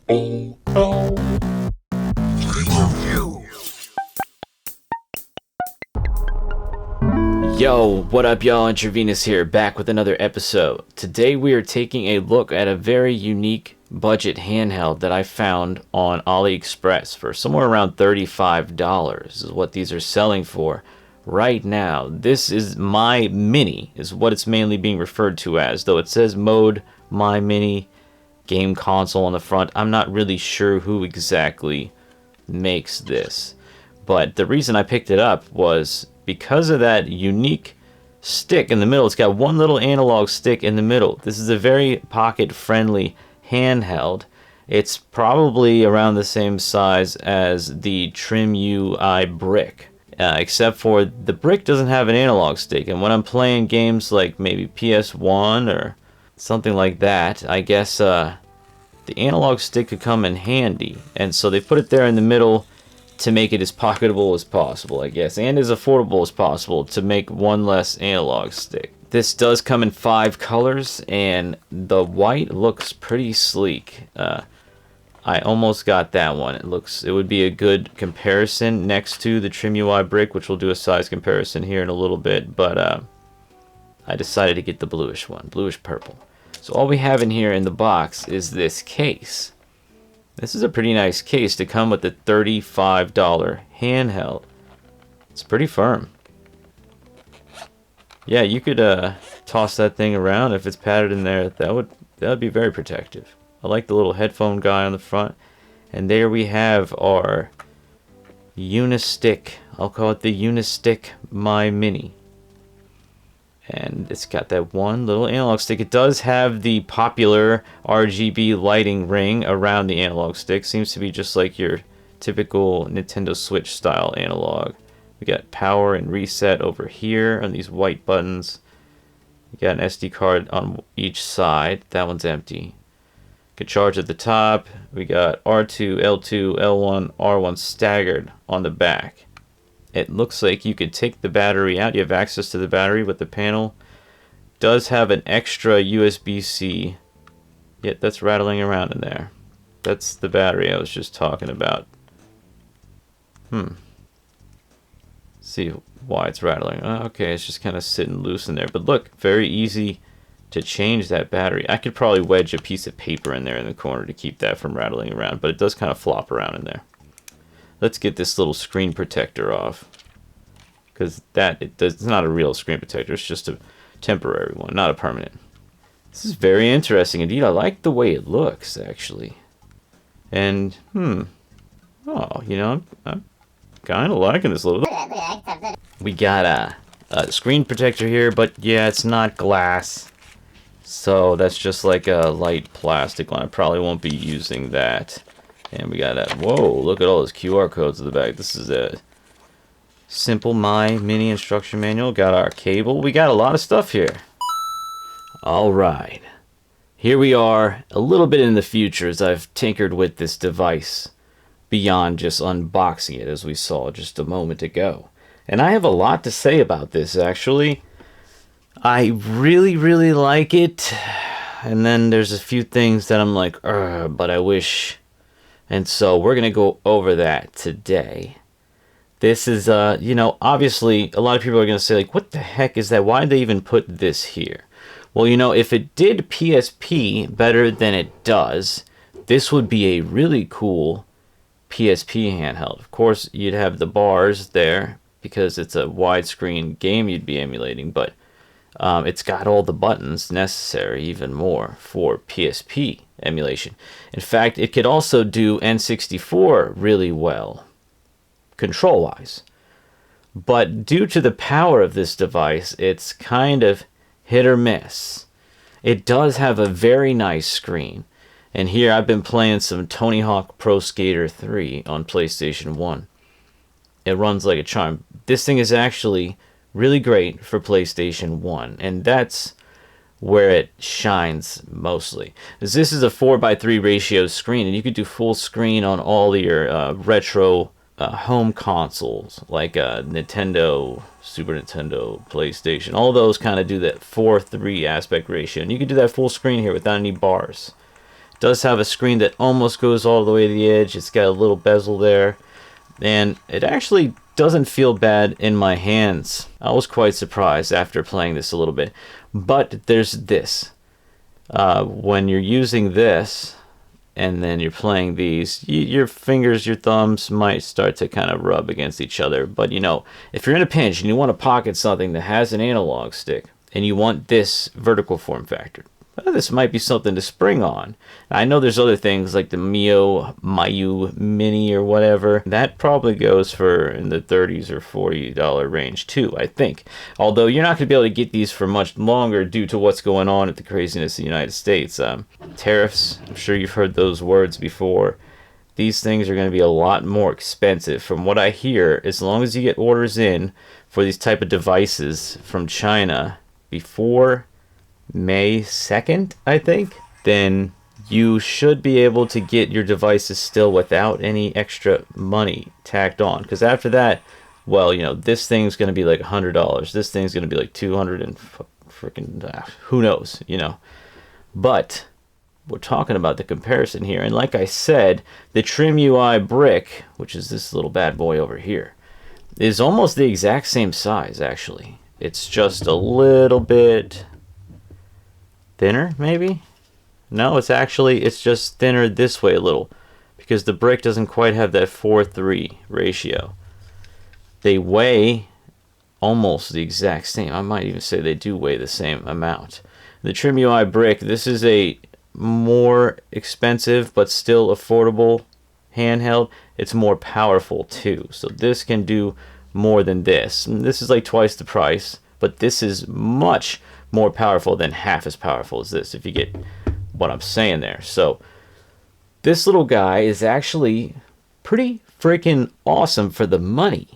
P.O.L. Yo, what up y'all, IntraVenus here, back with another episode. Today we are taking a look at a very unique budget handheld that I found on AliExpress for somewhere around $35 is what these are selling for right now. This is MyMini, is what it's mainly being referred to as, though it says mode MyMini game console on the front. I'm not really sure who exactly makes this, but the reason I picked it up was because of that unique stick in the middle. It's got one little analog stick in the middle. This is a very pocket-friendly handheld. It's probably around the same size as the Trim UI brick, except for the brick doesn't have an analog stick. And when I'm playing games like maybe PS1 or something like that, I guess the analog stick could come in handy. And so they put it there in the middle to make it as pocketable as possible, I guess, and as affordable as possible to make one less analog stick. This does come in 5 colors, and the white looks pretty sleek. I almost got that one. It would be a good comparison next to the Trim UI brick, which we'll do a size comparison here in a little bit, but I decided to get the bluish one, bluish purple. So all we have in here in the box is this case. This is a pretty nice case to come with the $35 handheld. It's pretty firm. Yeah, you could toss that thing around if it's padded in there. That would be very protective. I like the little headphone guy on the front. And there we have our Unistick. I'll call it the Unistick MyMini. And it's got that one little analog stick. It does have the popular RGB lighting ring around the analog stick. Seems to be just like your typical Nintendo Switch style analog. We got power and reset over here on these white buttons. We got an SD card on each side. That one's empty. Good charge at the top. We got R2, L2, L1, R1 staggered on the back. It looks like you could take the battery out. You have access to the battery with the panel. Does have an extra USB-C. Yet that's rattling around in there. That's the battery I was just talking about. See why it's rattling. Okay, it's just kind of sitting loose in there. But look, very easy to change that battery. I could probably wedge a piece of paper in there in the corner to keep that from rattling around, but it does kind of flop around in there. Let's get this little screen protector off, because it's not a real screen protector. It's just a temporary one, not a permanent. This is very interesting indeed. I like the way it looks, actually. And oh, you know, I'm kind of liking this little. We got a screen protector here, but yeah, it's not glass, so that's just like a light plastic one. I probably won't be using that. And we got that. Whoa, look at all those QR codes in the back. This is a simple MyMini instruction manual. Got our cable. We got a lot of stuff here. Alright. Here we are, a little bit in the future as I've tinkered with this device beyond just unboxing it, as we saw just a moment ago. And I have a lot to say about this, actually. I really, really like it. And then there's a few things that I'm like, but I wish. And so we're going to go over that today. This is, you know, obviously a lot of people are going to say, like, what the heck is that? Why did they even put this here? Well, you know, if it did PSP better than it does, this would be a really cool PSP handheld. Of course, you'd have the bars there because it's a widescreen game you'd be emulating, but it's got all the buttons necessary, even more, for PSP emulation. In fact, it could also do N64 really well, control-wise. But due to the power of this device, it's kind of hit or miss. It does have a very nice screen. And here I've been playing some Tony Hawk Pro Skater 3 on PlayStation 1. It runs like a charm. This thing is actually really great for PlayStation 1, and that's where it shines mostly. This is a 4:3 ratio screen, and you could do full screen on all your retro home consoles, like Nintendo, Super Nintendo, PlayStation. All those kind of do that 4:3 aspect ratio, and you could do that full screen here without any bars. Does have a screen that almost goes all the way to the edge. It's got a little bezel there, and it actually doesn't feel bad in my hands. I was quite surprised after playing this a little bit. But there's this. When you're using this and then you're playing these, your fingers, your thumbs might start to kind of rub against each other. But you know, if you're in a pinch and you want to pocket something that has an analog stick and you want this vertical form factor, well, this might be something to spring on. I know there's other things like the MyMini or whatever. That probably goes for in the $30s or $40 range too, I think. Although you're not going to be able to get these for much longer due to what's going on with the craziness in the United States. Tariffs, I'm sure you've heard those words before. These things are going to be a lot more expensive. From what I hear, as long as you get orders in for these type of devices from China before May 2nd, I think, then you should be able to get your devices still without any extra money tacked on. Because after that, well, you know, this thing's going to be like $100. This thing's going to be like 200 and freaking who knows, you know. But we're talking about the comparison here. And like I said, the Trim UI brick, which is this little bad boy over here, is almost the exact same size, actually. It's just a little bit thinner, maybe? No, it's just thinner this way a little, because the brick doesn't quite have that 4:3 ratio. They weigh almost the exact same. I might even say they do weigh the same amount. The Trim UI brick, this is a more expensive but still affordable handheld. It's more powerful too, so this can do more than this. And this is like twice the price, but this is much more powerful than half as powerful as this, if you get what I'm saying there. So this little guy is actually pretty freaking awesome for the money.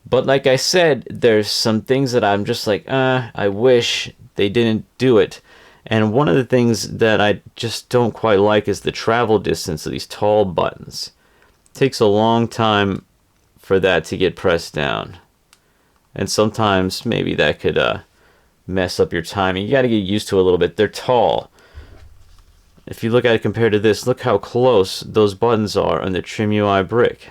But like I said, there's some things that I'm just like, I wish they didn't do it. And one of the things that I just don't quite like is the travel distance of these tall buttons. It takes a long time for that to get pressed down. And sometimes maybe that could mess up your timing. You got to get used to it a little bit. They're tall. If you look at it compared to this, look how close those buttons are on the Trim UI brick.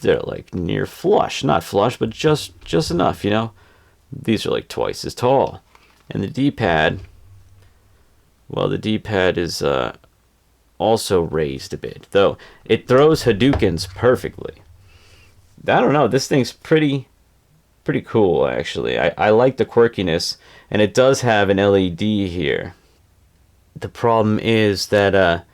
They're like near flush. Not flush, but just enough, you know. These are like twice as tall. And the D-pad, well, the D-pad is also raised a bit, though it throws Hadoukens perfectly. I don't know, this thing's pretty cool, actually. I like the quirkiness, and it does have an LED here. The problem is that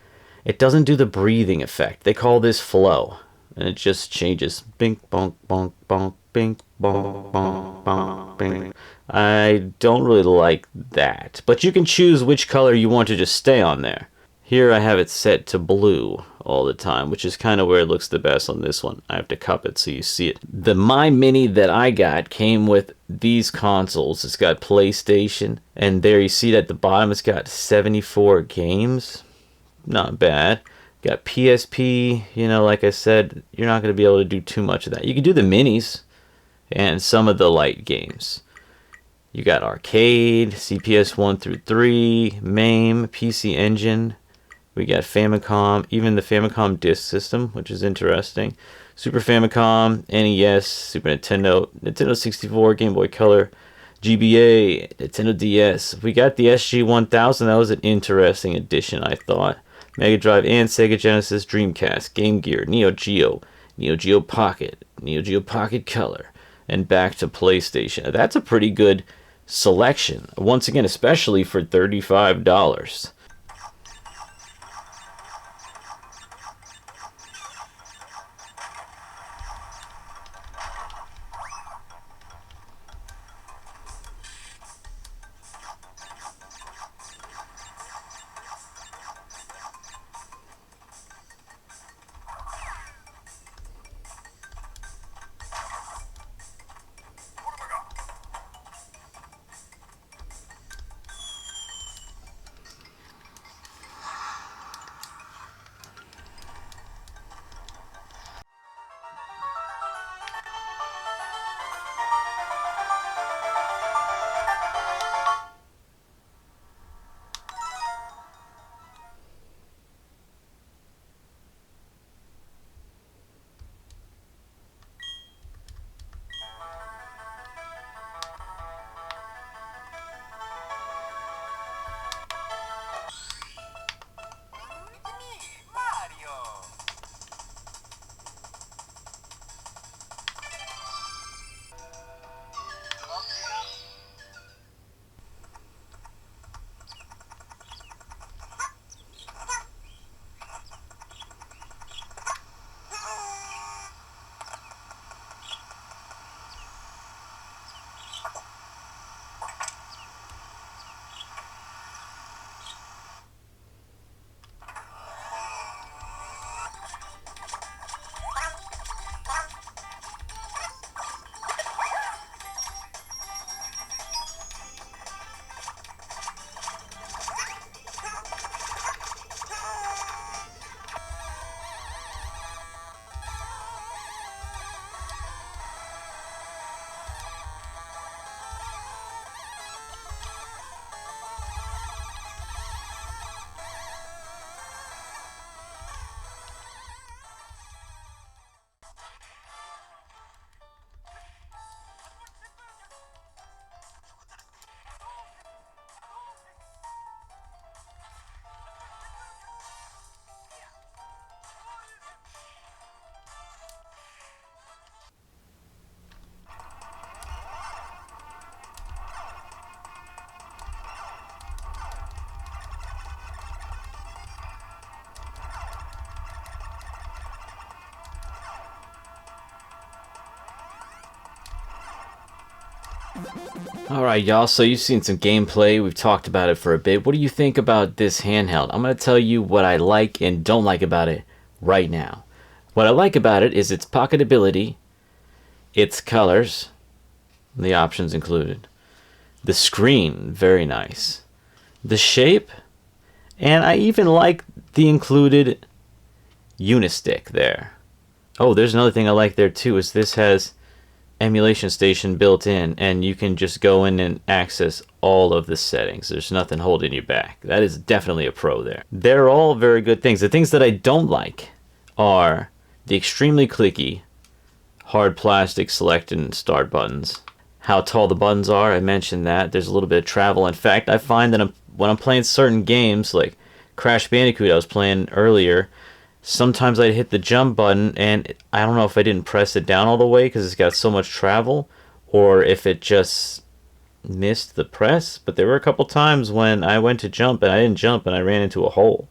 it doesn't do the breathing effect. They call this flow, and it just changes. Bink, bonk, bonk, bonk, bink, bonk, bonk, bonk, bink. I don't really like that, but you can choose which color you want to just stay on there. Here I have it set to blue all the time, which is kind of where it looks the best on this one. I have to cup it so you see it. The MyMini that I got came with these consoles. It's got PlayStation, and there you see it at the bottom, it's got 74 games. Not bad. Got PSP, you know, like I said, you're not going to be able to do too much of that. You can do the minis and some of the light games. You got arcade, CPS 1 through 3, MAME, PC Engine. We got Famicom, even the Famicom disk system, which is interesting. Super Famicom, NES, Super Nintendo, Nintendo 64, Game Boy Color, GBA, Nintendo DS. We got the SG-1000. That was an interesting addition, I thought. Mega Drive and Sega Genesis, Dreamcast, Game Gear, Neo Geo, Neo Geo Pocket, Neo Geo Pocket Color, and back to PlayStation. That's a pretty good selection. Once again, especially for $35. Alright y'all, so you've seen some gameplay, we've talked about it for a bit. What do you think about this handheld? I'm going to tell you what I like and don't like about it right now. What I like about it is its pocketability, its colors, the options included. The screen, very nice. The shape, and I even like the included Unistick there. Oh, there's another thing I like there too, is this has emulation station built in, and you can just go in and access all of the settings. There's nothing holding you back. That is definitely a pro there. They're all very good things. The things that I don't like are the extremely clicky hard plastic select and start buttons. How tall the buttons are, I mentioned that. There's a little bit of travel. In fact, I find that when I'm playing certain games, like Crash Bandicoot I was playing earlier, sometimes I'd hit the jump button, and I don't know if I didn't press it down all the way because it's got so much travel, or if it just missed the press. But there were a couple times when I went to jump and I didn't jump and I ran into a hole.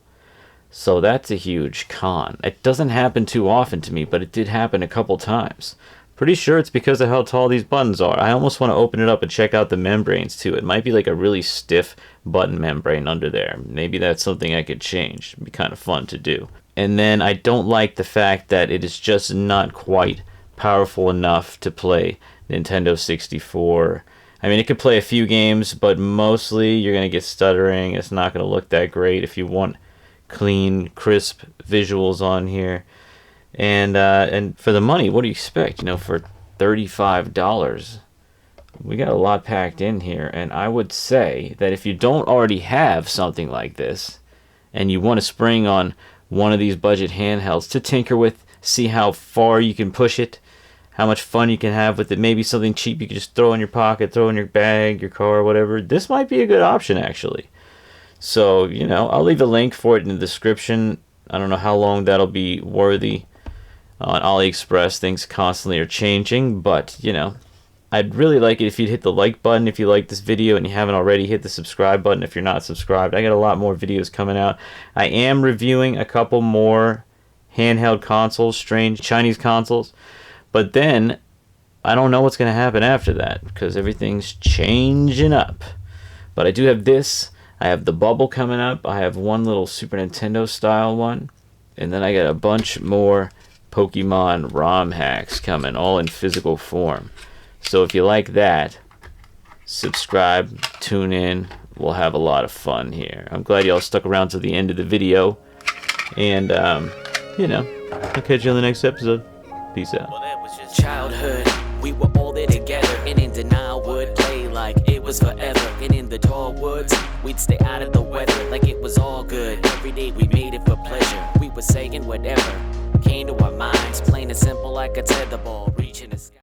So that's a huge con. It doesn't happen too often to me, but it did happen a couple times. Pretty sure it's because of how tall these buttons are. I almost want to open it up and check out the membranes too. It might be like a really stiff button membrane under there. Maybe that's something I could change. It'd be kind of fun to do. And then I don't like the fact that it is just not quite powerful enough to play Nintendo 64. I mean, it could play a few games, but mostly you're going to get stuttering. It's not going to look that great if you want clean, crisp visuals on here. And for the money, what do you expect? You know, for $35, we got a lot packed in here. And I would say that if you don't already have something like this, and you want to spring on one of these budget handhelds to tinker with, see how far you can push it, how much fun you can have with it, maybe something cheap you can just throw in your pocket, throw in your bag, your car, whatever, this might be a good option actually. So, you know, I'll leave a link for it in the description. I don't know how long that'll be worthy on AliExpress. Things constantly are changing, but, you know, I'd really like it if you'd hit the like button if you like this video and you haven't already. Hit the subscribe button if you're not subscribed. I got a lot more videos coming out. I am reviewing a couple more handheld consoles, strange Chinese consoles, but then I don't know what's going to happen after that because everything's changing up. But I do have this. I have the Bubble coming up. I have one little Super Nintendo style one. And then I got a bunch more Pokemon ROM hacks coming, all in physical form. So if you like that, subscribe, tune in. We'll have a lot of fun here. I'm glad y'all stuck around to the end of the video. And, you know, I'll catch you on the next episode. Peace out. Well, that was just childhood. We were all there together, and in denial would play like it was forever. And in the tall woods, we'd stay out of the weather like it was all good. Every day we made it for pleasure. We were saying whatever came to our minds, plain and simple like a tetherball reaching the sky.